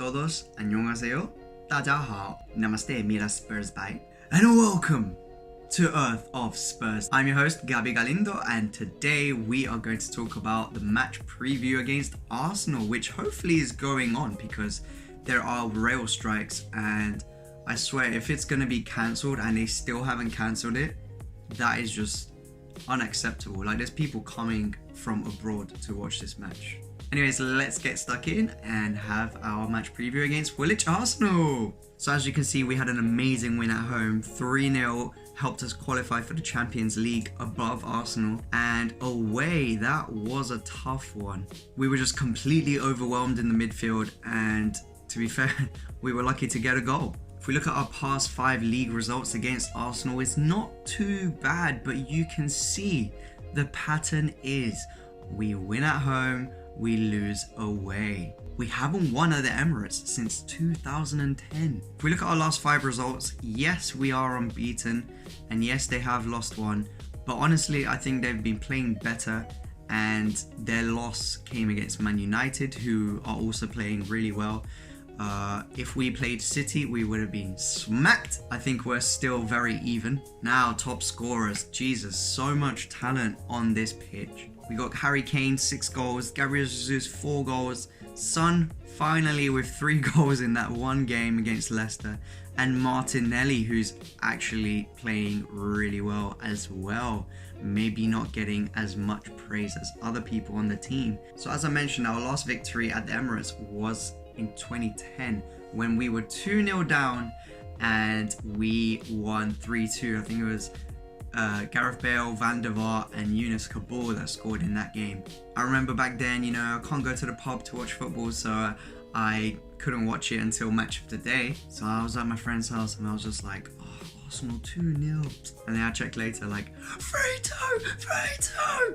todos, 안녕하세요, 大家好, namaste, mira Spurs bye, and welcome to Earth of Spurs. I'm your host, Gabi Galindo, and today we are going to talk about the match preview against Arsenal, which hopefully is going on because there are rail strikes, and I swear if it's going to be cancelled and they still haven't cancelled it, that is just unacceptable. Like, there's people coming from abroad to watch this match. Anyways, let's get stuck in and have our match preview against Woolwich Arsenal. So as you can see, we had an amazing win at home. 3-0 helped us qualify for the Champions League above Arsenal. And away, that was a tough one. We were just completely overwhelmed in the midfield. And to be fair, we were lucky to get a goal. If we look at our past 5 league results against Arsenal, it's not too bad, but you can see the pattern is we win at home, we lose away. We haven't won at the Emirates since 2010. If we look at our last 5 results, yes, we are unbeaten, and yes, they have lost one, but honestly, I think they've been playing better, and their loss came against Man United, who are also playing really well. If we played City, we would have been smacked. I think we're still very even. Now, top scorers. Jesus, so much talent on this pitch. We got Harry Kane, 6 goals. Gabriel Jesus, 4 goals. Son, finally with 3 goals in that one game against Leicester. And Martinelli, who's actually playing really well as well. Maybe not getting as much praise as other people on the team. So as I mentioned, our last victory at the Emirates was in 2010 when we were 2-0 down and we won 3-2. I think it was Gareth Bale, Van der Vaart and Yunus Kabul that scored in that game. I remember back then, you know, I can't go to the pub to watch football, so I couldn't watch it until match of the day. So I was at my friend's house and I was just like, oh, Arsenal 2-0. And then I checked later, like, 3-2,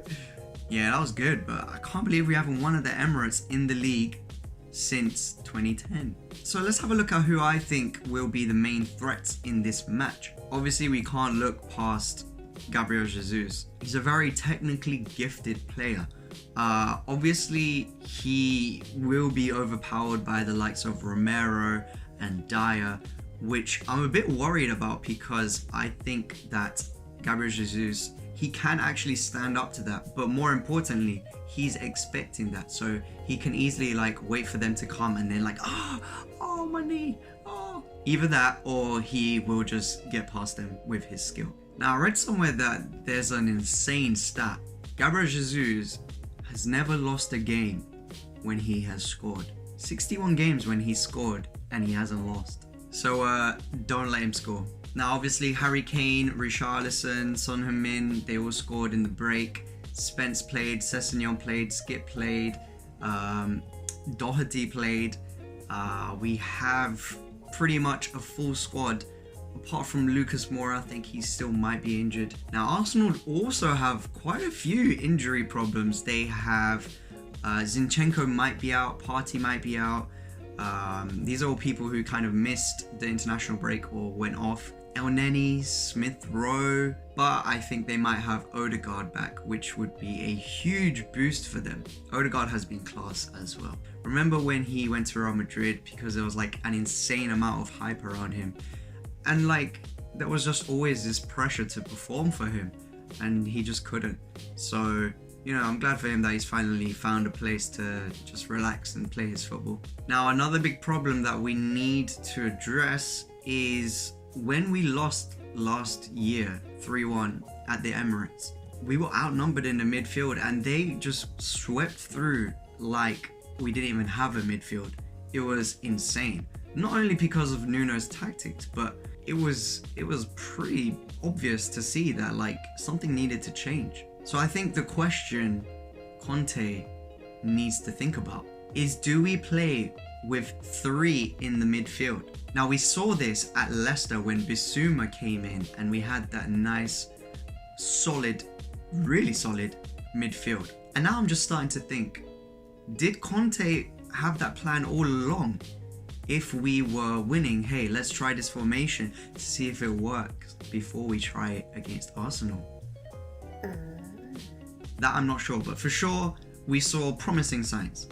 3-2. Yeah, that was good, but I can't believe we haven't won at the Emirates in the league since 2010. So let's have a look at who I think will be the main threats in this match. Obviously, we can't look past Gabriel Jesus. He's a very technically gifted player. Obviously, he will be overpowered by the likes of Romero and Dyer, which I'm a bit worried about because I think that Gabriel Jesus, he can actually stand up to that, but more importantly, he's expecting that, so he can easily like wait for them to come and then like, oh my knee, oh. Either that or he will just get past them with his skill. Now I read somewhere that there's an insane stat. Gabriel Jesus has never lost a game when he has scored. 61 games when he scored and he hasn't lost. So don't let him score. Now obviously Harry Kane, Richarlison, Son Heung-min, they all scored in the break. Spence played, Sessegnon played, Skip played, Doherty played. We have pretty much a full squad. Apart from Lucas Moura, I think he still might be injured. Now Arsenal also have quite a few injury problems. They have Zinchenko might be out, Partey might be out. These are all people who kind of missed the international break or went off. El Neni, Smith Rowe, but I think they might have Odegaard back, which would be a huge boost for them. Odegaard has been class as well. Remember when he went to Real Madrid, because there was like an insane amount of hype around him, and like there was just always this pressure to perform for him, and he just couldn't. So, you know, I'm glad for him that he's finally found a place to just relax and play his football. Now, another big problem that we need to address is when we lost last year 3-1 at the Emirates, we were outnumbered in the midfield and they just swept through like we didn't even have a midfield. It was insane. Not only because of Nuno's tactics, but it was pretty obvious to see that like something needed to change. So I think the question Conte needs to think about is, do we play with 3 in the midfield? Now we saw this at Leicester when Bissouma came in and we had that nice, solid, really solid midfield. And now I'm just starting to think, did Conte have that plan all along? If we were winning, hey, let's try this formation to see if it works before we try it against Arsenal. That I'm not sure, but for sure we saw promising signs.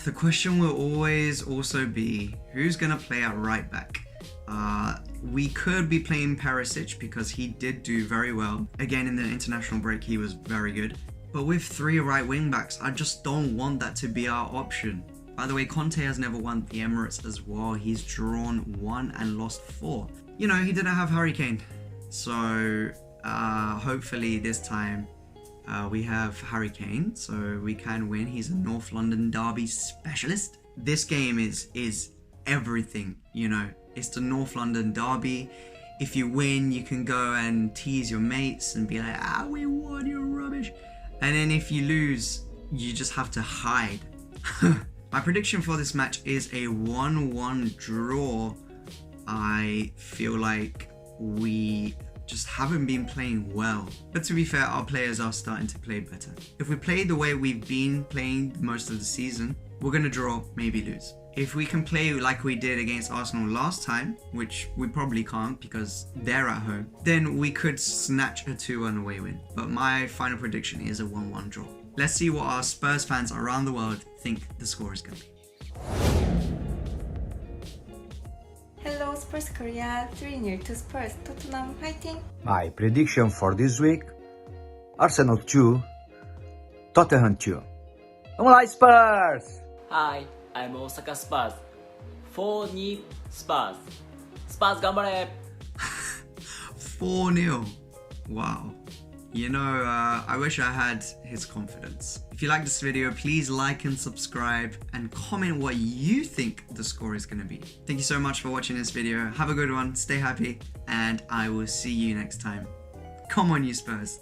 the question will always also be, who's going to play at right back? We could be playing Perisic because he did do very well. Again, in the international break, he was very good. But with 3 right wing backs, I just don't want that to be our option. By the way, Conte has never won the Emirates as well. He's drawn 1 and lost 4. You know, he didn't have Harry Kane. So hopefully this time we have Harry Kane, so we can win. He's a North London derby specialist. This game is everything, you know. It's the North London derby. If you win, you can go and tease your mates and be like, we won, you're rubbish. And then if you lose, you just have to hide. My prediction for this match is a 1-1 draw. I feel like we just haven't been playing well. But to be fair, our players are starting to play better. If we play the way we've been playing most of the season, we're going to draw, maybe lose. If we can play like we did against Arsenal last time, which we probably can't because they're at home, then we could snatch a 2-1 away win. But my final prediction is a 1-1 draw. Let's see what our Spurs fans around the world think the score is going to be. Hello Spurs Korea, 3-0 to Spurs, Tottenham fighting! My prediction for this week, Arsenal 2, Tottenham 2. Come on, Spurs! Hi, I'm Osaka Spurs. 4-2 Spurs. Spurs 頑張れ! 4-0. Wow. You know, I wish I had his confidence. If you like this video, please like and subscribe and comment what you think the score is going to be. Thank you so much for watching this video. Have a good one, stay happy, and I will see you next time. Come on, you Spurs.